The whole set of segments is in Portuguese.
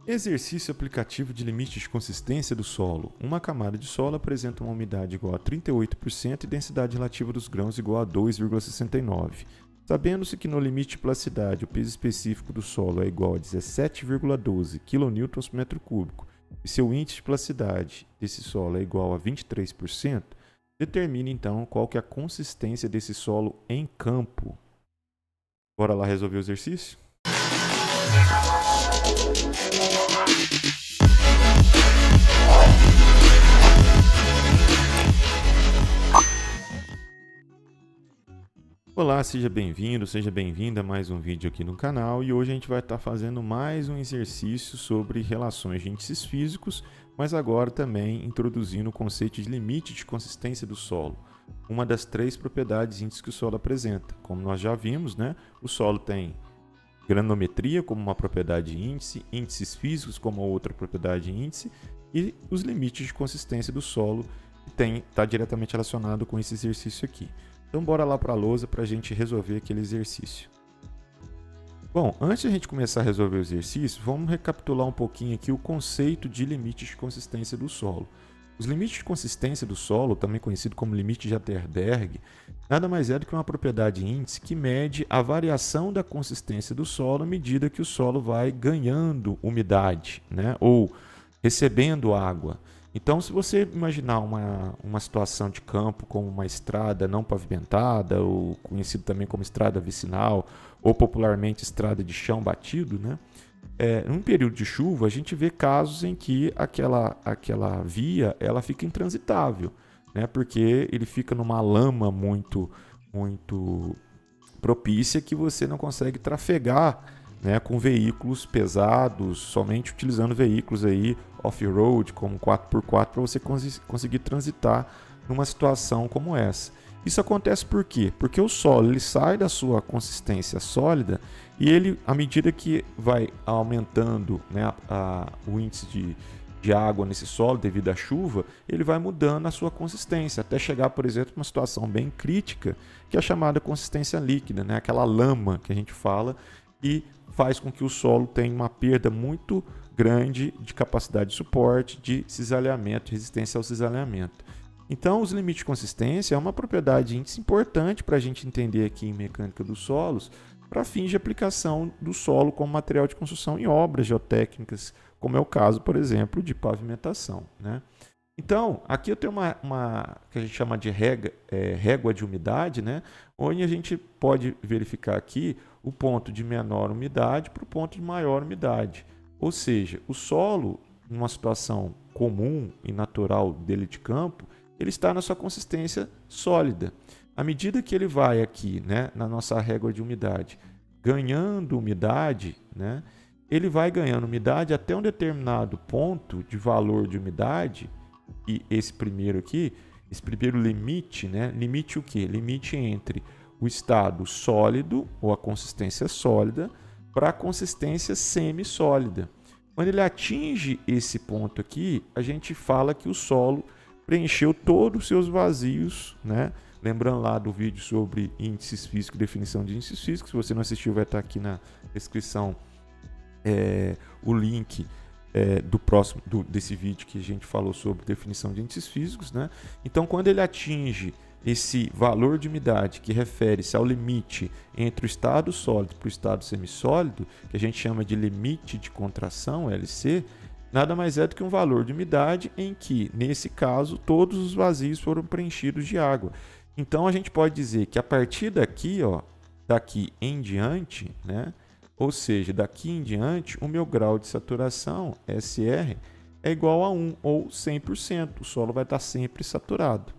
Exercício aplicativo de limite de consistência do solo. Uma camada de solo apresenta uma umidade igual a 38% e densidade relativa dos grãos igual a 2,69. Sabendo-se que no limite de plasticidade o peso específico do solo é igual a 17,12 kN por metro cúbico e seu índice de plasticidade desse solo é igual a 23%, determine então qual que é a consistência desse solo em campo. Bora lá resolver o exercício? Olá, seja bem-vindo, seja bem-vinda a mais um vídeo aqui no canal e hoje a gente vai estar fazendo mais um exercício sobre relações de índices físicos, mas agora também introduzindo o conceito de limite de consistência do solo, uma das 3 propriedades índices que o solo apresenta. Como nós já vimos, o solo tem granometria como uma propriedade índice, índices físicos como outra propriedade índice e os limites de consistência do solo que está diretamente relacionado com esse exercício aqui. Então bora lá para a lousa para a gente resolver aquele exercício. Bom, antes de a gente começar a resolver o exercício, vamos recapitular um pouquinho aqui o conceito de limite de consistência do solo. Os limites de consistência do solo, também conhecido como limite de Atterberg, nada mais é do que uma propriedade índice que mede a variação da consistência do solo à medida que o solo vai ganhando umidade, ou recebendo água. Então, se você imaginar uma situação de campo como uma estrada não pavimentada, ou conhecido também como estrada vicinal, ou popularmente estrada de chão batido, num período de chuva, a gente vê casos em que aquela via ela fica intransitável, porque ele fica numa lama muito propícia que você não consegue trafegar com veículos pesados, somente utilizando veículos aí off-road, como 4x4, para você conseguir transitar numa situação como essa. Isso acontece por quê? Porque o solo ele sai da sua consistência sólida e ele, à medida que vai aumentando o índice de água nesse solo devido à chuva, ele vai mudando a sua consistência, até chegar, por exemplo, a uma situação bem crítica, que é a chamada consistência líquida, aquela lama que a gente fala, e faz com que o solo tenha uma perda muito grande de capacidade de suporte, de cisalhamento, resistência ao cisalhamento. Então, os limites de consistência é uma propriedade índice importante para a gente entender aqui em mecânica dos solos, para fins de aplicação do solo como material de construção em obras geotécnicas, como é o caso, por exemplo, de pavimentação. Então, aqui eu tenho uma que a gente chama de régua de umidade, onde a gente pode verificar aqui o ponto de menor umidade para o ponto de maior umidade. Ou seja, o solo, numa situação comum e natural dele de campo, ele está na sua consistência sólida. À medida que ele vai aqui, na nossa régua de umidade, ganhando umidade, ele vai ganhando umidade até um determinado ponto de valor de umidade, e esse primeiro aqui, esse primeiro limite, limite o quê? Limite entre o estado sólido, ou a consistência sólida, para a consistência semissólida. Quando ele atinge esse ponto aqui, a gente fala que o solo preencheu todos os seus vazios, Lembrando lá do vídeo sobre índices físicos, definição de índices físicos. Se você não assistiu, vai estar aqui na descrição o link desse vídeo que a gente falou sobre definição de índices físicos. Então, quando ele atinge esse valor de umidade que refere-se ao limite entre o estado sólido para o estado semissólido, que a gente chama de limite de contração, LC, nada mais é do que um valor de umidade em que, nesse caso, todos os vazios foram preenchidos de água. Então, a gente pode dizer que a partir daqui, daqui em diante, ou seja, daqui em diante, o meu grau de saturação, SR, é igual a 1 ou 100%. O solo vai estar sempre saturado.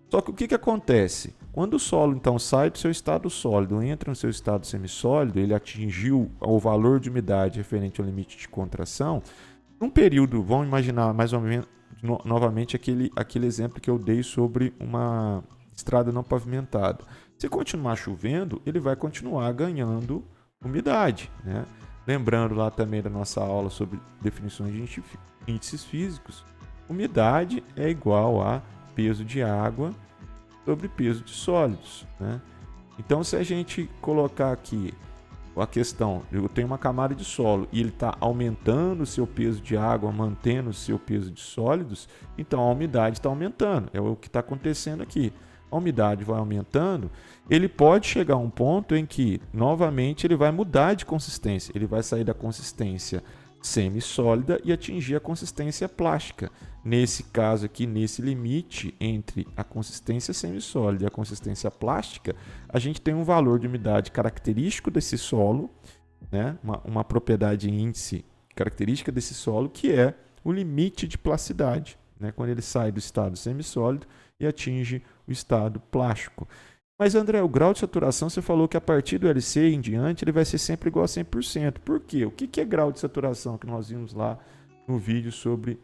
Só que o que acontece? Quando o solo então sai do seu estado sólido, entra no seu estado semissólido, ele atingiu o valor de umidade referente ao limite de contração, num período, vamos imaginar mais ou menos novamente aquele exemplo que eu dei sobre uma estrada não pavimentada. Se continuar chovendo, ele vai continuar ganhando umidade. Lembrando lá também da nossa aula sobre definições de índices físicos, umidade é igual a peso de água sobre peso de sólidos. Então, se a gente colocar aqui a questão, eu tenho uma camada de solo e ele está aumentando o seu peso de água, mantendo o seu peso de sólidos, então a umidade está aumentando. É o que está acontecendo aqui. A umidade vai aumentando, ele pode chegar a um ponto em que, novamente, ele vai mudar de consistência. Ele vai sair da consistência semissólida e atingir a consistência plástica. Nesse caso aqui, nesse limite entre a consistência semissólida e a consistência plástica, a gente tem um valor de umidade característico desse solo, né? uma propriedade índice característica desse solo, que é o limite de plasticidade, né? Quando ele sai do estado semissólido e atinge o estado plástico. Mas, André, o grau de saturação, você falou que a partir do LC em diante ele vai ser sempre igual a 100%. Por quê? O que é grau de saturação que nós vimos lá no vídeo sobre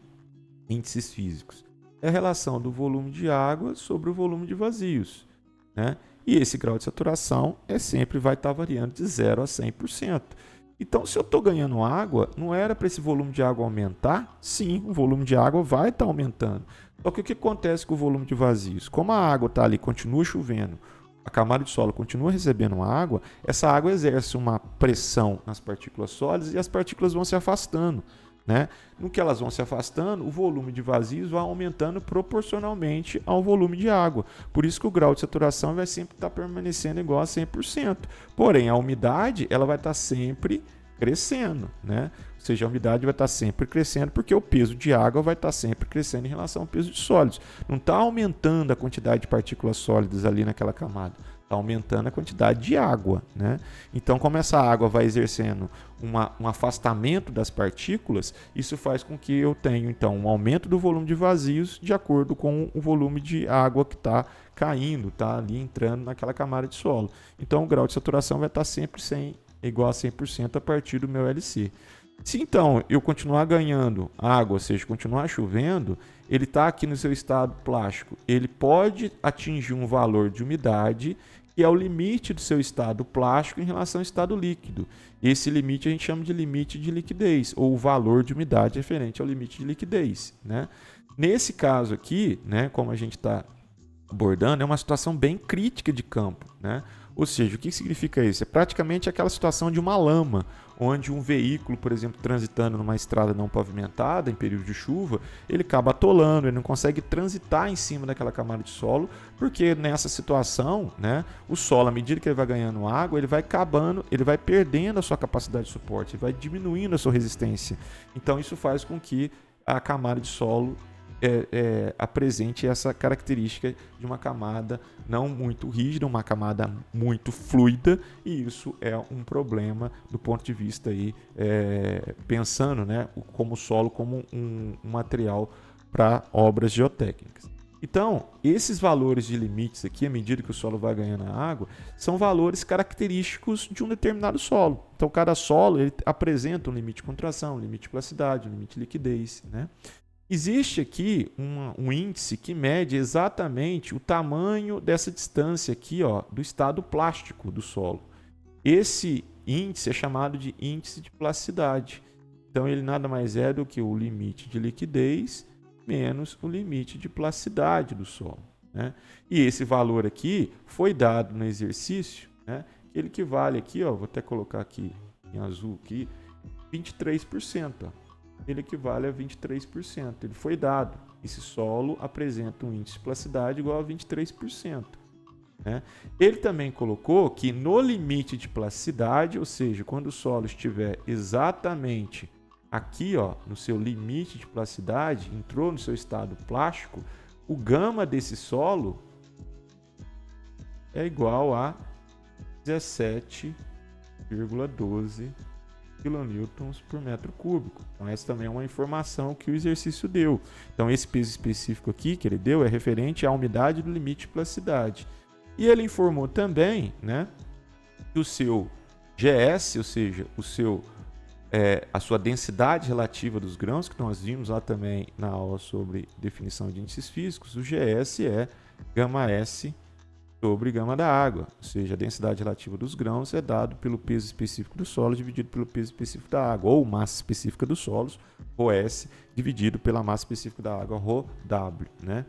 índices físicos? É a relação do volume de água sobre o volume de vazios, né? E esse grau de saturação sempre vai estar variando de 0 a 100%. Então, se eu estou ganhando água, não era para esse volume de água aumentar? Sim, o volume de água vai estar aumentando. Só que o que acontece com o volume de vazios? Como a água está ali, continua chovendo, a camada de solo continua recebendo água, essa água exerce uma pressão nas partículas sólidas e as partículas vão se afastando, né? No que elas vão se afastando, o volume de vazios vai aumentando proporcionalmente ao volume de água. Por isso que o grau de saturação vai sempre estar permanecendo igual a 100%. Porém, a umidade ela vai estar sempre crescendo, né? Ou seja, a umidade vai estar sempre crescendo porque o peso de água vai estar sempre crescendo em relação ao peso de sólidos. Não está aumentando a quantidade de partículas sólidas ali naquela camada, está aumentando a quantidade de água, né? Então, como essa água vai exercendo um afastamento das partículas, isso faz com que eu tenha, então, um aumento do volume de vazios de acordo com o volume de água que está caindo, está ali entrando naquela camada de solo. Então, o grau de saturação vai estar sempre igual a 100% a partir do meu LC. Se então eu continuar ganhando água, ou seja, continuar chovendo, ele está aqui no seu estado plástico. Ele pode atingir um valor de umidade que é o limite do seu estado plástico em relação ao estado líquido. Esse limite a gente chama de limite de liquidez, ou o valor de umidade referente ao limite de liquidez, né? Nesse caso aqui, né, como a gente está abordando, é uma situação bem crítica de campo, né? Ou seja, o que significa isso? É praticamente aquela situação de uma lama, onde um veículo, por exemplo, transitando numa estrada não pavimentada em período de chuva, ele acaba atolando, ele não consegue transitar em cima daquela camada de solo, porque nessa situação, né, o solo, à medida que ele vai ganhando água, ele vai acabando, ele vai perdendo a sua capacidade de suporte, ele vai diminuindo a sua resistência. Então isso faz com que a camada de solo apresente essa característica de uma camada não muito rígida, uma camada muito fluida, e isso é um problema do ponto de vista aí, pensando, né, como o solo como um material para obras geotécnicas. Então, esses valores de limites aqui, à medida que o solo vai ganhando água, são valores característicos de um determinado solo. Então, cada solo ele apresenta um limite de contração, um limite de plasticidade, um limite de liquidez, né? Existe aqui um índice que mede exatamente o tamanho dessa distância aqui, ó, do estado plástico do solo. Esse índice é chamado de índice de plasticidade. Então, ele nada mais é do que o limite de liquidez menos o limite de plasticidade do solo, né? E esse valor aqui foi dado no exercício, né? Ele equivale aqui, ó, vou até colocar aqui em azul aqui, 23%. Ó. Ele equivale a 23%. Ele foi dado. Esse solo apresenta um índice de plasticidade igual a 23%. Né? Ele também colocou que no limite de plasticidade, ou seja, quando o solo estiver exatamente aqui, ó, no seu limite de plasticidade, entrou no seu estado plástico, o gama desse solo é igual a 17,12 quilonewtons por metro cúbico. Então, essa também é uma informação que o exercício deu. Então, esse peso específico aqui que ele deu é referente à umidade do limite de plasticidade. E ele informou também, né, que o seu GS, ou seja, a sua densidade relativa dos grãos, que nós vimos lá também na aula sobre definição de índices físicos, o GS é γS sobre gama da água, ou seja, a densidade relativa dos grãos é dado pelo peso específico do solo dividido pelo peso específico da água, ou massa específica dos solos, ρS, dividido pela massa específica da água, ρW, né?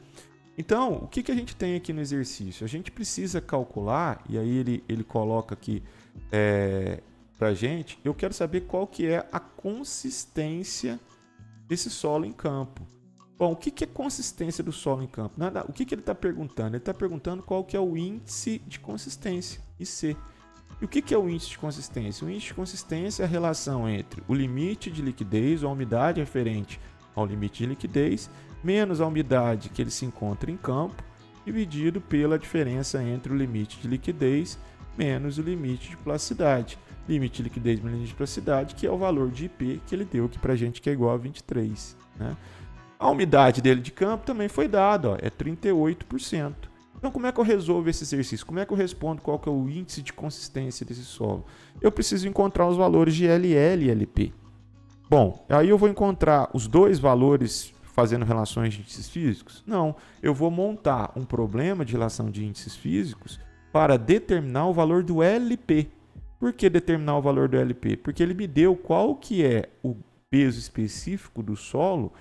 Então, o que a gente tem aqui no exercício? A gente precisa calcular, e aí ele coloca aqui para a gente, eu quero saber qual que é a consistência desse solo em campo. Bom, o que é consistência do solo em campo? Nada, o que ele está perguntando? Ele está perguntando qual que é o índice de consistência, IC. E o que é o índice de consistência? O índice de consistência é a relação entre o limite de liquidez, ou a umidade referente ao limite de liquidez, menos a umidade que ele se encontra em campo, dividido pela diferença entre o limite de liquidez menos o limite de plasticidade. Limite de liquidez menos limite de plasticidade, que é o valor de IP que ele deu aqui para a gente, que é igual a 23. Né? A umidade dele de campo também foi dada, é 38%. Então, como é que eu resolvo esse exercício? Como é que eu respondo qual que é o índice de consistência desse solo? Eu preciso encontrar os valores de LL e LP. Bom, aí eu vou encontrar os dois valores fazendo relações de índices físicos? Não, eu vou montar um problema de relação de índices físicos para determinar o valor do LP. Por que determinar o valor do LP? Porque ele me deu qual que é o peso específico do solo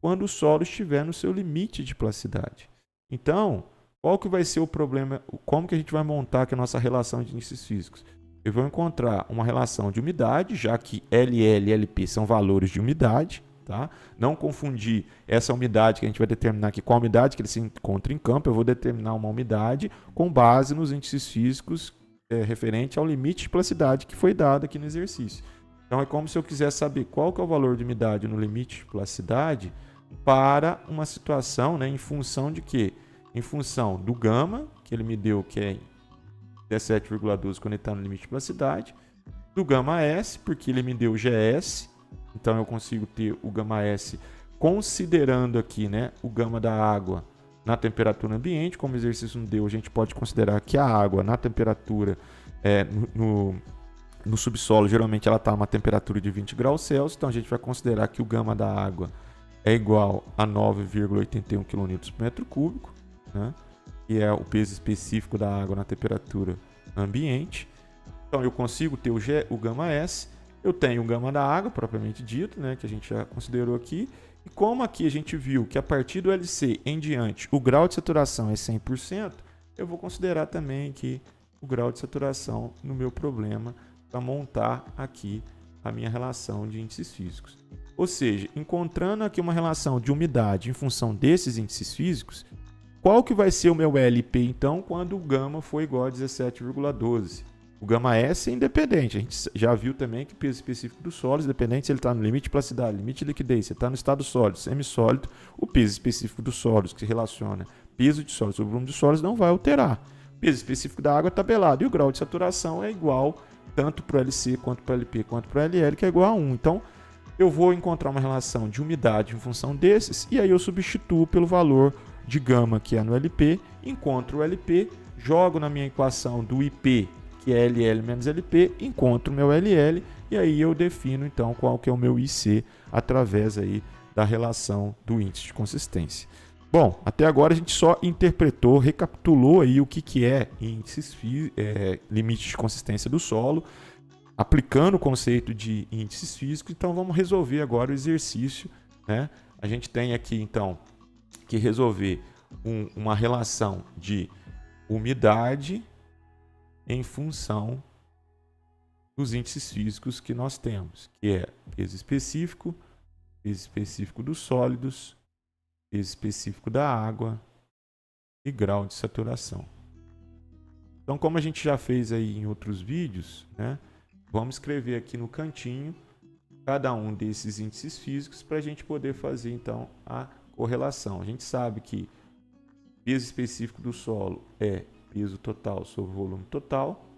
quando o solo estiver no seu limite de plasticidade. Então, qual que vai ser o problema? Como que a gente vai montar aqui a nossa relação de índices físicos? Eu vou encontrar uma relação de umidade, já que LL e LP são valores de umidade. Tá? Não confundir essa umidade que a gente vai determinar aqui com a umidade que ele se encontra em campo. Eu vou determinar uma umidade com base nos índices físicos referente ao limite de plasticidade que foi dado aqui no exercício. Então é como se eu quisesse saber qual que é o valor de umidade no limite de plasticidade para uma situação, né, em função de quê? Em função do gama, que ele me deu, que é 17,12 quando ele está no limite de plasticidade, do gama S, porque ele me deu GS. Então eu consigo ter o gama S considerando aqui, né, o gama da água na temperatura ambiente. Como o exercício não deu, a gente pode considerar que a água na temperatura no subsolo, geralmente ela está a uma temperatura de 20 graus Celsius. Então a gente vai considerar que o gama da água é igual a 9,81 kN por metro cúbico, né, que é o peso específico da água na temperatura ambiente. Então eu consigo ter o gama S. Eu tenho o gama da água, propriamente dito, né, que a gente já considerou aqui. E como aqui a gente viu que a partir do LC em diante o grau de saturação é 100%, eu vou considerar também aqui o grau de saturação no meu problema para montar aqui a minha relação de índices físicos. Ou seja, encontrando aqui uma relação de umidade em função desses índices físicos, qual que vai ser o meu LP então quando o gama for igual a 17,12? O gama S é independente. A gente já viu também que o peso específico dos sólidos, independente se ele está no limite de plasticidade, limite de liquidez, se ele está no estado sólido, semissólido, o peso específico dos sólidos, que se relaciona peso de sólidos sobre volume de sólidos, não vai alterar. O peso específico da água é tabelado e o grau de saturação é igual tanto para o LC quanto para o LP quanto para o LL, que é igual a 1. Então, eu vou encontrar uma relação de umidade em função desses e aí eu substituo pelo valor de gama que é no LP, encontro o LP, jogo na minha equação do IP, que é LL menos LP, encontro o meu LL e aí eu defino então qual que é o meu IC através aí da relação do índice de consistência. Bom, até agora a gente só interpretou, recapitulou aí o que é índices, limite de consistência do solo, aplicando o conceito de índices físicos. Então vamos resolver agora o exercício, né? A gente tem aqui então que resolver uma relação de umidade em função dos índices físicos que nós temos, que é peso específico dos sólidos, peso específico da água e grau de saturação. Então, como a gente já fez aí em outros vídeos, né, vamos escrever aqui no cantinho cada um desses índices físicos para a gente poder fazer então a correlação. A gente sabe que peso específico do solo é peso total sobre volume total.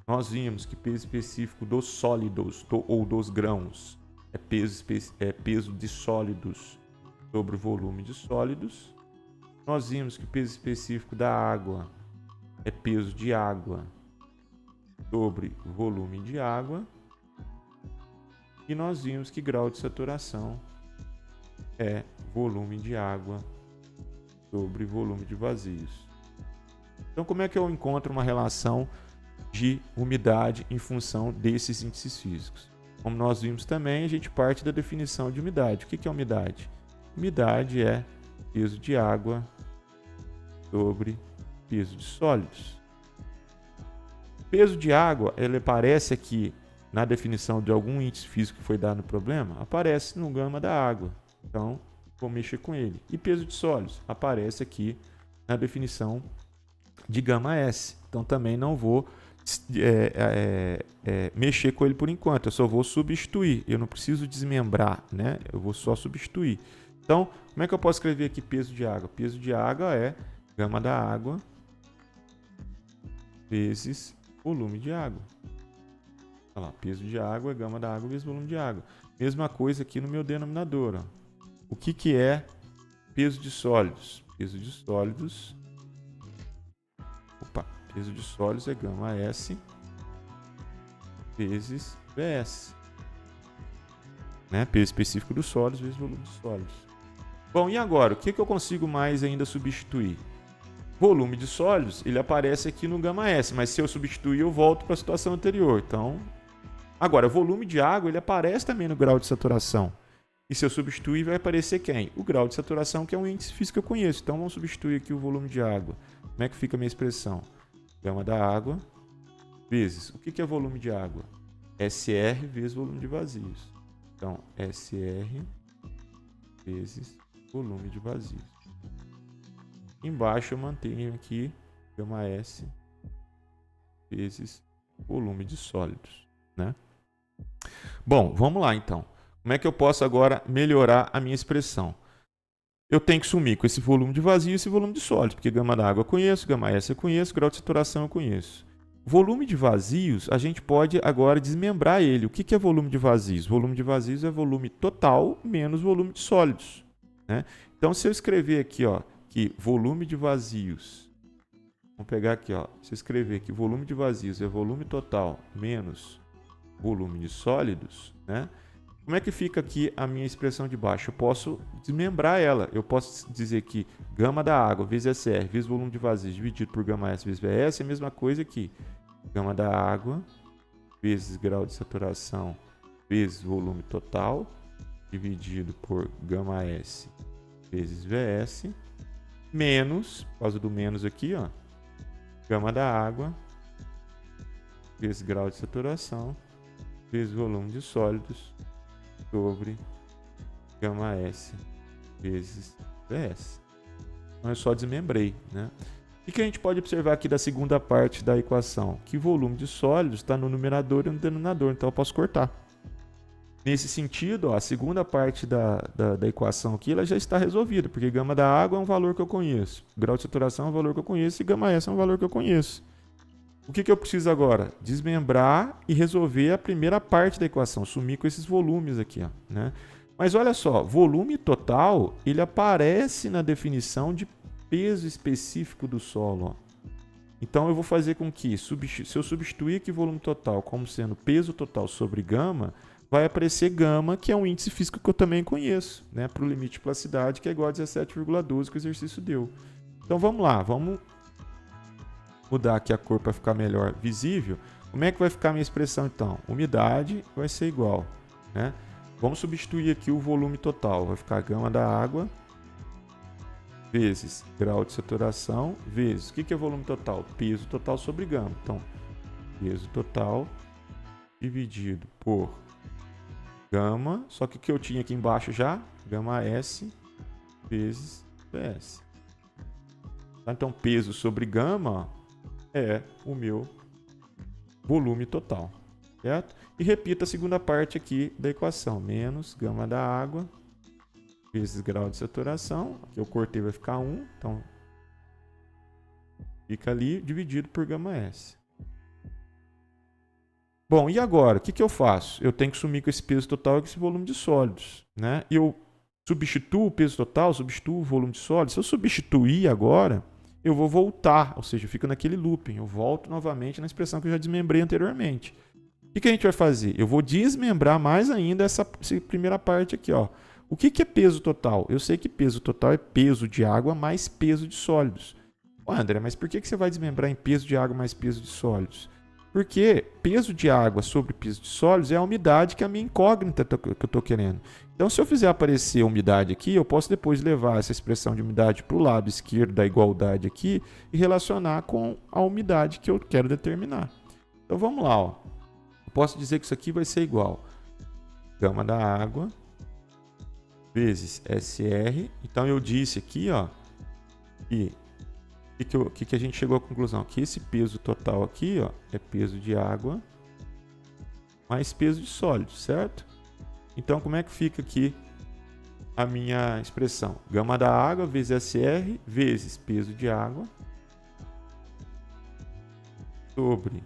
Nós vimos que peso específico dos sólidos ou dos grãos é peso de sólidos sobre volume de sólidos. Nós vimos que o peso específico da água é peso de água sobre volume de água. E nós vimos que grau de saturação é volume de água sobre volume de vazios. Então, como é que eu encontro uma relação de umidade em função desses índices físicos? Como nós vimos também, a gente parte da definição de umidade. O que é umidade? Umidade é peso de água sobre peso de sólidos. Peso de água, ele aparece aqui na definição de algum índice físico que foi dado no problema, aparece no gama da água. Então, vou mexer com ele. E peso de sólidos aparece aqui na definição de gama S. Então, também não vou mexer com ele por enquanto. Eu só vou substituir. Eu não preciso desmembrar, né? Eu vou só substituir. Então, como é que eu posso escrever aqui peso de água? Peso de água é gama da água vezes volume de água. Olha lá, peso de água é gama da água vezes volume de água. Mesma coisa aqui no meu denominador. Ó. O que é peso de sólidos? Peso de sólidos. Peso de sólidos é gama S vezes VS. Né? Peso específico dos sólidos vezes volume de sólidos. Bom, e agora? O que eu consigo mais ainda substituir? Volume de sólidos, ele aparece aqui no gama S, mas se eu substituir, eu volto para a situação anterior. Então, agora, volume de água, ele aparece também no grau de saturação. E se eu substituir, vai aparecer quem? O grau de saturação, que é um índice físico que eu conheço. Então, vamos substituir aqui o volume de água. Como é que fica a minha expressão? Gama da água vezes. O que é volume de água? SR vezes volume de vazios. Então, SR vezes volume de vazios. Embaixo eu mantenho aqui gama S vezes volume de sólidos, né? Bom, vamos lá então. Como é que eu posso agora melhorar a minha expressão? Eu tenho que sumir com esse volume de vazio e esse volume de sólidos, porque gama da água eu conheço, gama S eu conheço, grau de saturação eu conheço. Volume de vazios, a gente pode agora desmembrar ele. O que é volume de vazios? Volume de vazios é volume total menos volume de sólidos, né? Então, se eu escrever aqui, ó, que volume de vazios, vamos pegar aqui, ó, se eu escrever que volume de vazios é volume total menos volume de sólidos, né? Como é que fica aqui a minha expressão de baixo? Eu posso desmembrar ela. Eu posso dizer que gama da água vezes SR vezes volume de vazios dividido por gama S vezes VS é a mesma coisa aqui. Gama da água vezes grau de saturação vezes volume total dividido por gama S vezes VS menos, por causa do menos aqui, ó, gama da água vezes grau de saturação vezes volume de sólidos sobre gama S vezes VS. Então eu só desmembrei, né? O que a gente pode observar aqui da segunda parte da equação? Que o volume de sólidos está no numerador e no denominador, então eu posso cortar. Nesse sentido, ó, a segunda parte da equação aqui ela já está resolvida, porque gama da água é um valor que eu conheço, grau de saturação é um valor que eu conheço e gama S é um valor que eu conheço. O que eu preciso agora? Desmembrar e resolver a primeira parte da equação, sumir com esses volumes aqui, ó, né? Mas olha só, volume total, ele aparece na definição de peso específico do solo, ó. Então eu vou fazer com que, se eu substituir aqui volume total como sendo peso total sobre gama, vai aparecer gama, que é um índice físico que eu também conheço, né? Para o limite de plasticidade, que é igual a 17,12 que o exercício deu. Então vamos lá, vamos mudar aqui a cor para ficar melhor visível. Como é que vai ficar a minha expressão então? Umidade vai ser igual, né? Vamos substituir aqui o volume total. Vai ficar gama da água vezes grau de saturação vezes... O que é volume total? Peso total sobre gama. Então, peso total dividido por gama, só que o que eu tinha aqui embaixo já, gama S vezes VS. Então, peso sobre gama é o meu volume total, certo? E repita a segunda parte aqui da equação, menos gama da água vezes grau de saturação, aqui eu cortei, vai ficar 1, então fica ali dividido por gama S. Bom, e agora? O que eu faço? Eu tenho que sumir com esse peso total e com esse volume de sólidos, né? E eu substituo o peso total, substituo o volume de sólidos. Se eu substituir agora, eu vou voltar, ou seja, eu fico naquele looping. Eu volto novamente na expressão que eu já desmembrei anteriormente. O que a gente vai fazer? Eu vou desmembrar mais ainda essa primeira parte aqui, ó. O que é peso total? Eu sei que peso total é peso de água mais peso de sólidos. Ô, André, mas por que você vai desmembrar em peso de água mais peso de sólidos? Porque peso de água sobre peso de sólidos é a umidade que é a minha incógnita que eu estou querendo. Então, se eu fizer aparecer a umidade aqui, eu posso depois levar essa expressão de umidade para o lado esquerdo da igualdade aqui e relacionar com a umidade que eu quero determinar. Então vamos lá, ó. Eu posso dizer que isso aqui vai ser igual gama da água vezes SR. Então eu disse aqui, ó, que a gente chegou à conclusão? Que esse peso total aqui, ó, é peso de água mais peso de sólido, certo? Então como é que fica aqui a minha expressão? Gama da água vezes SR vezes peso de água sobre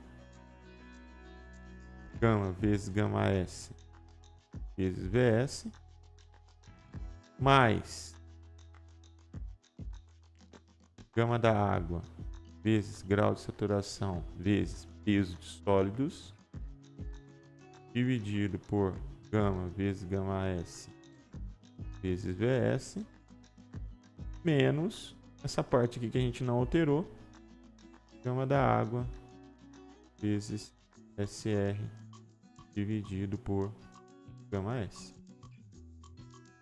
gama vezes gama S vezes VS mais gama da água vezes grau de saturação vezes peso de sólidos dividido por gama vezes gama S vezes VS menos essa parte aqui que a gente não alterou, gama da água vezes SR dividido por gama S.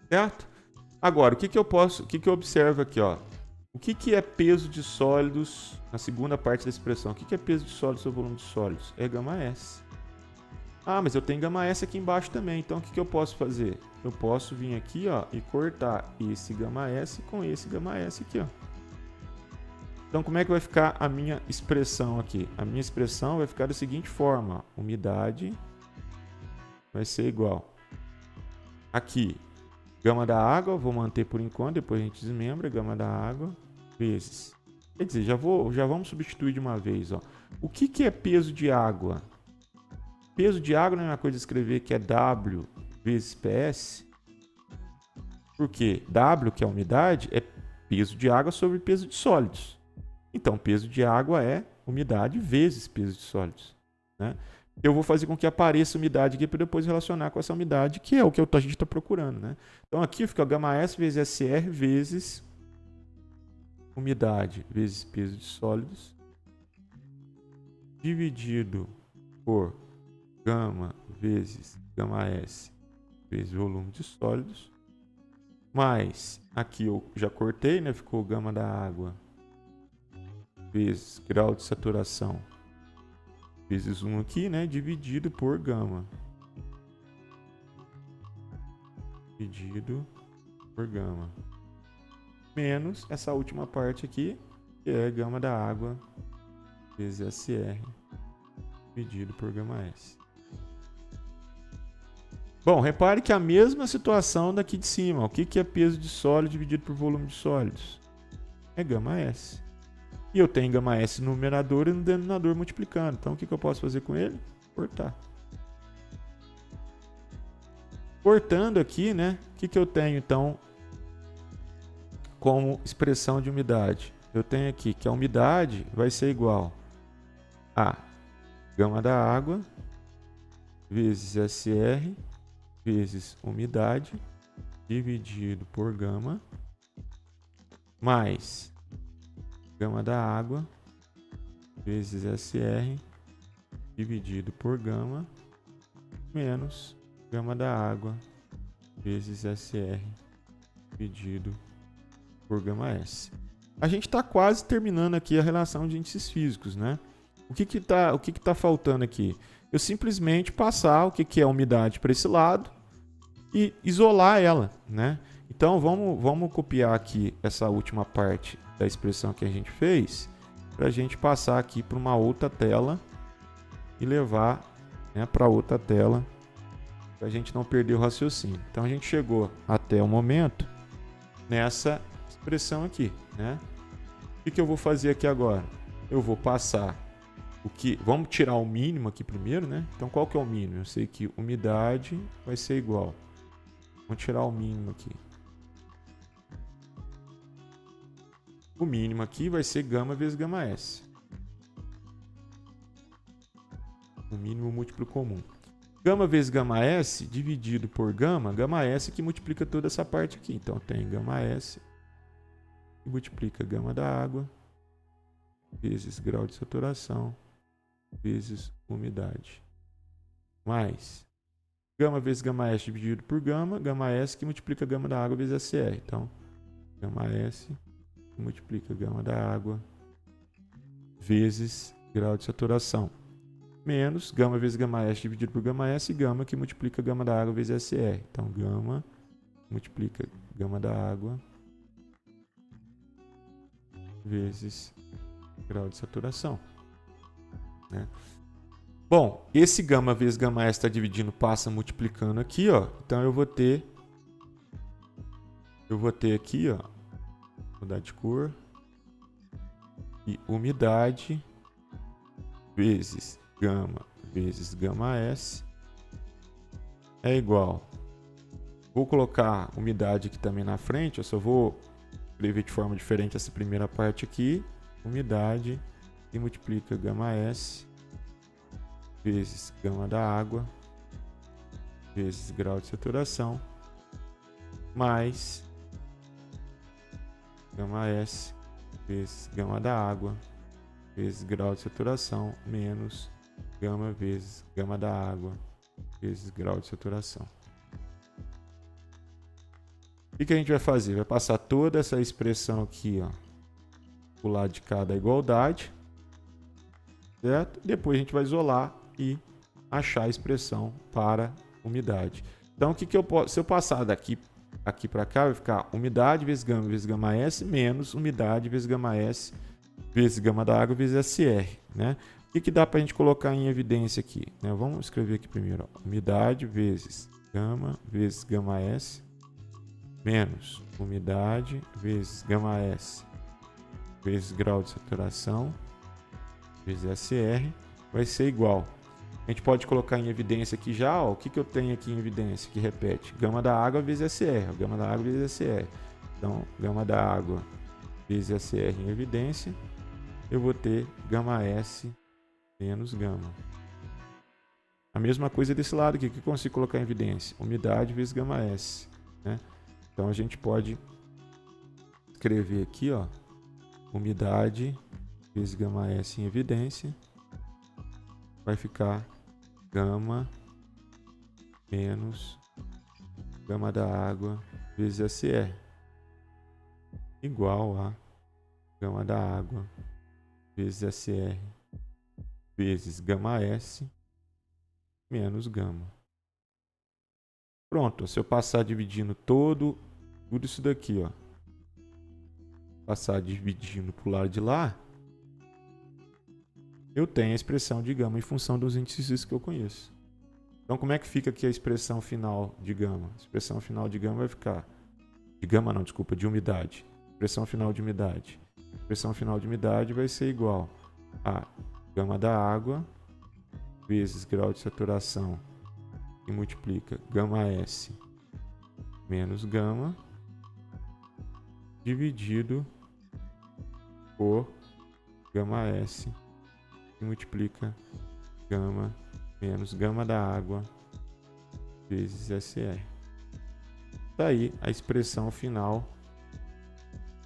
Certo? Agora, o que eu observo aqui, ó? O que é peso de sólidos na segunda parte da expressão? O que é peso de sólidos sobre volume de sólidos? É gama S. Ah, mas eu tenho gama S aqui embaixo também, então o que eu posso fazer? Eu posso vir aqui, ó, e cortar esse gama S com esse gama S aqui, ó. Então, como é que vai ficar a minha expressão aqui? A minha expressão vai ficar da seguinte forma, ó. Umidade vai ser igual. Aqui, gama da água, vou manter por enquanto, depois a gente desmembra, gama da água, vezes. Quer dizer, já vamos substituir de uma vez, ó. O que é peso de água? Peso de água não é uma coisa de escrever que é W vezes PS. Porque W, que é a umidade, é peso de água sobre peso de sólidos. Então, peso de água é umidade vezes peso de sólidos, né? Eu vou fazer com que apareça umidade aqui para depois relacionar com essa umidade, que é o que a gente está procurando, né? Então, aqui fica gama S vezes SR vezes umidade vezes peso de sólidos dividido por gama vezes gama S vezes volume de sólidos, mais, aqui eu já cortei, né? Ficou gama da água vezes grau de saturação vezes 1 aqui, né? Dividido por gama. Dividido por gama. Menos essa última parte aqui, que é gama da água vezes SR dividido por gama S. Bom, repare que a mesma situação daqui de cima. O que é peso de sólido dividido por volume de sólidos? É gama S. E eu tenho gama S no numerador e no denominador multiplicando. Então, o que eu posso fazer com ele? Cortar. Cortando aqui, né? O que eu tenho, então, como expressão de umidade? Eu tenho aqui que a umidade vai ser igual a gama da água vezes SR vezes umidade dividido por gama mais gama da água vezes SR dividido por gama menos gama da água vezes SR dividido por gama S. A gente está quase terminando aqui a relação de índices físicos, né? O que tá faltando aqui? Eu simplesmente passar o que é a umidade para esse lado e isolar ela, né? Então vamos copiar aqui essa última parte da expressão que a gente fez para a gente passar aqui para uma outra tela e levar, né, para outra tela para a gente não perder o raciocínio. Então a gente chegou até o momento nessa expressão aqui, né? O que eu vou fazer aqui agora? Eu vou passar vamos tirar o mínimo aqui primeiro, né? Então qual que é o mínimo? Eu sei que umidade vai ser igual. Vamos tirar o mínimo aqui. O mínimo aqui vai ser gama vezes gama S. O mínimo múltiplo comum. Gama vezes gama S dividido por gama S que multiplica toda essa parte aqui. Então tem gama S que multiplica gama da água vezes grau de saturação vezes umidade. Mais gama vezes gama S dividido por gama S que multiplica gama da água vezes SR. Então, gama S que multiplica gama da água vezes grau de saturação. menos gama vezes gama S dividido por gama S, e gama que multiplica gama da água vezes SR. Então, gama multiplica gama da água vezes grau de saturação, né? Bom, esse gama vezes gama S está dividindo, passa multiplicando aqui, ó. Então eu vou ter aqui, ó, mudar de cor, e umidade vezes gama S é igual. Vou colocar umidade aqui também na frente, eu só vou escrever de forma diferente essa primeira parte aqui. Umidade que multiplica gama S vezes gama da água vezes grau de saturação mais gama S vezes gama da água vezes grau de saturação menos gama vezes gama da água vezes grau de saturação. O que a gente vai fazer? Vai passar toda essa expressão aqui, ó, pro lado de cá da igualdade, certo? Depois a gente vai isolar e achar a expressão para umidade. Então, o que eu posso? Se eu passar daqui para cá, vai ficar umidade vezes gama S menos umidade vezes gama S vezes gama da água vezes SR, né? O que dá para a gente colocar em evidência aqui, né? Vamos escrever aqui primeiro, ó. Umidade vezes gama S menos umidade vezes gama S vezes grau de saturação vezes SR vai ser igual. A gente pode colocar em evidência aqui já, ó, o que eu tenho aqui em evidência que repete? Gama da água vezes SR, gama da água vezes SR. Então, gama da água vezes SR em evidência, eu vou ter gama S menos gama. A mesma coisa desse lado aqui, o que eu consigo colocar em evidência? Umidade vezes gama S, né? Então, a gente pode escrever aqui, ó, umidade vezes gama S em evidência, vai ficar gama menos gama da água vezes SR igual a gama da água vezes SR vezes gama S menos gama. Pronto, se eu passar dividindo tudo isso daqui, ó, passar dividindo para o lado de lá, eu tenho a expressão de gama em função dos índices que eu conheço. Então, como é que fica aqui a expressão final de gama? A expressão final de gama vai ficar... De gama não, desculpa, de umidade. Expressão final de umidade. A expressão final de umidade vai ser igual a gama da água vezes grau de saturação que multiplica gama S menos gama dividido por gama S que multiplica gama menos gama da água vezes SR. Daí a expressão final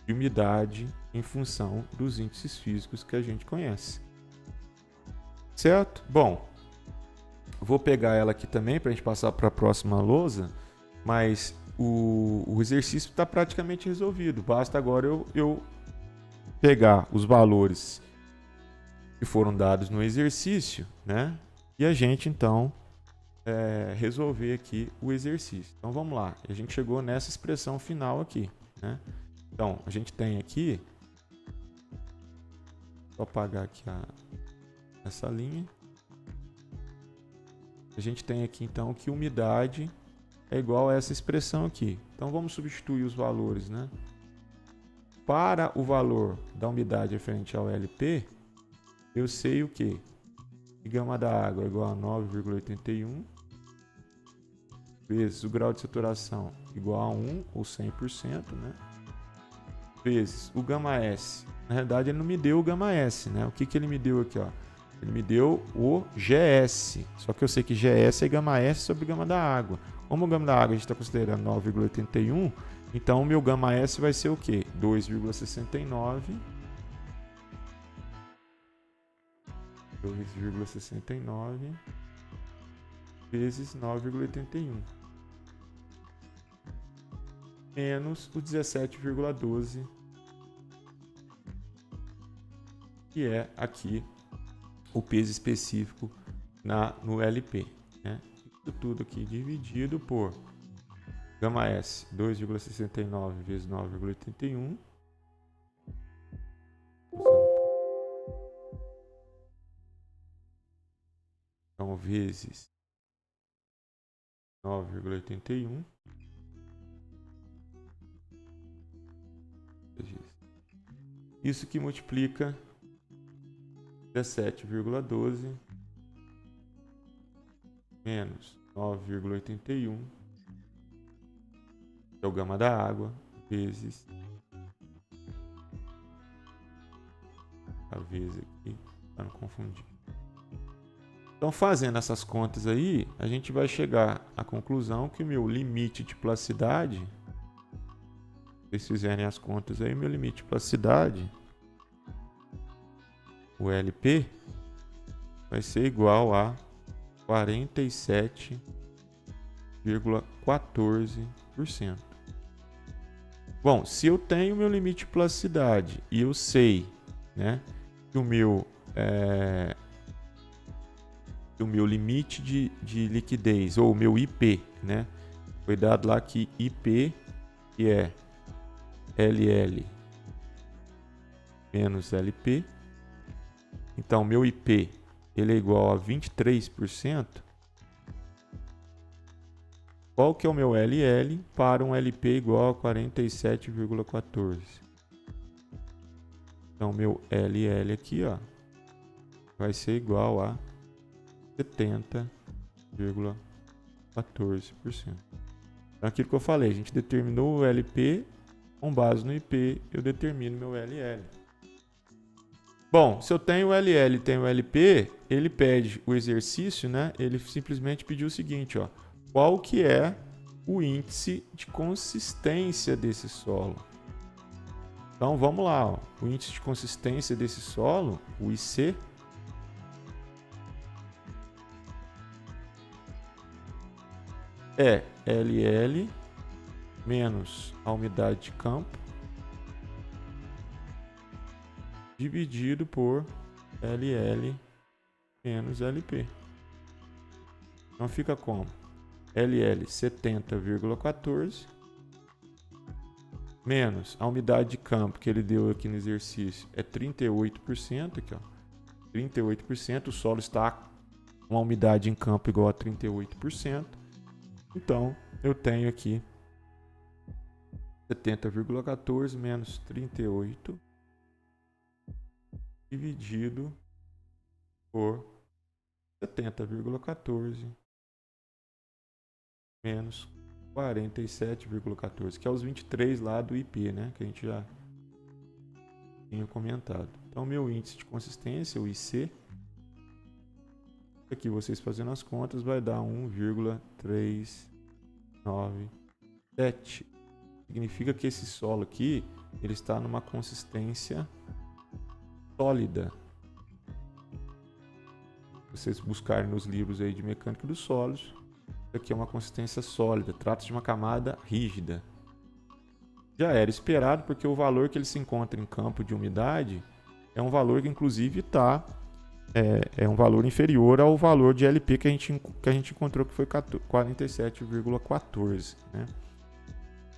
de umidade em função dos índices físicos que a gente conhece. Certo? Bom, vou pegar ela aqui também para a gente passar para a próxima lousa, mas o exercício está praticamente resolvido. Basta agora eu pegar os valores que foram dados no exercício, né? E a gente então resolver aqui o exercício. Então vamos lá, a gente chegou nessa expressão final aqui, né? Então a gente tem aqui, vou apagar aqui essa linha. A gente tem aqui então que umidade é igual a essa expressão aqui. Então vamos substituir os valores, né? Para o valor da umidade referente ao LP, eu sei o que? Gama da água é igual a 9,81 vezes o grau de saturação igual a 1 ou 100%, né? Vezes o gama S. Na realidade ele não me deu o gama S, né? O que ele me deu aqui, ó? Ele me deu o GS. Só que eu sei que GS é gama S sobre gama da água. Como o gama da água a gente está considerando 9,81, então o meu gama S vai ser o quê? 2,69 vezes 9,81 menos o 17,12, que é aqui o peso específico no LP, né? Isso tudo aqui dividido por gama S 2,69 vezes 9,81. Então, vezes 9,81. Isso que multiplica 17,12 menos 9,81, que é o gama da água, vezes a vezes aqui, para não confundir. Então, fazendo essas contas aí, a gente vai chegar à conclusão que o meu limite de plasticidade, se vocês fizerem as contas aí, meu limite de plasticidade, o LP, vai ser igual a 47,14%. Bom, se eu tenho meu limite de plasticidade e eu sei, né, que o meu limite de liquidez, ou o meu IP, né, foi dado lá que IP, que é LL menos LP. Então, meu IP ele é igual a 23%. Qual que é o meu LL para um LP igual a 47,14? Então, meu LL aqui, ó, vai ser igual a 70,14%. Então, aquilo que eu falei, a gente determinou o LP, com base no IP, eu determino meu LL. Bom, se eu tenho o LL e tenho o LP, ele pede o exercício, né? Ele simplesmente pediu o seguinte, ó. Qual que é o índice de consistência desse solo? Então, vamos lá, ó. O índice de consistência desse solo, o IC, é LL menos a umidade de campo dividido por LL menos LP. Então fica como? LL 70,14 menos a umidade de campo que ele deu aqui no exercício é 38%, aqui, ó. 38%, o solo está com uma umidade em campo igual a 38%. Então, eu tenho aqui 70,14 menos 38 dividido por 70,14 menos 47,14, que é os 23 lá do IP, né? Que a gente já tinha comentado. Então, meu índice de consistência, o IC, aqui vocês fazendo as contas, vai dar 1,397. Significa que esse solo aqui, ele está numa consistência sólida. Vocês buscarem nos livros aí de mecânica dos solos, isso aqui é uma consistência sólida, trata-se de uma camada rígida. Já era esperado, porque o valor que ele se encontra em campo de umidade é um valor que inclusive está é um valor inferior ao valor de LP que a gente encontrou, que foi 47,14, né?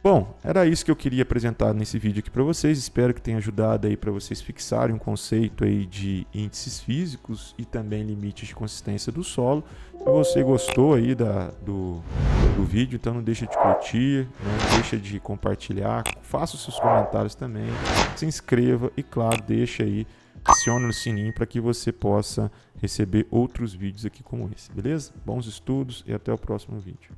Bom, era isso que eu queria apresentar nesse vídeo aqui para vocês. Espero que tenha ajudado aí para vocês fixarem um conceito aí de índices físicos e também limites de consistência do solo. Se você gostou aí do vídeo, então não deixa de curtir, não deixa de compartilhar, faça os seus comentários também, se inscreva e, claro, deixa aí, acione o sininho para que você possa receber outros vídeos aqui como esse, beleza? Bons estudos e até o próximo vídeo.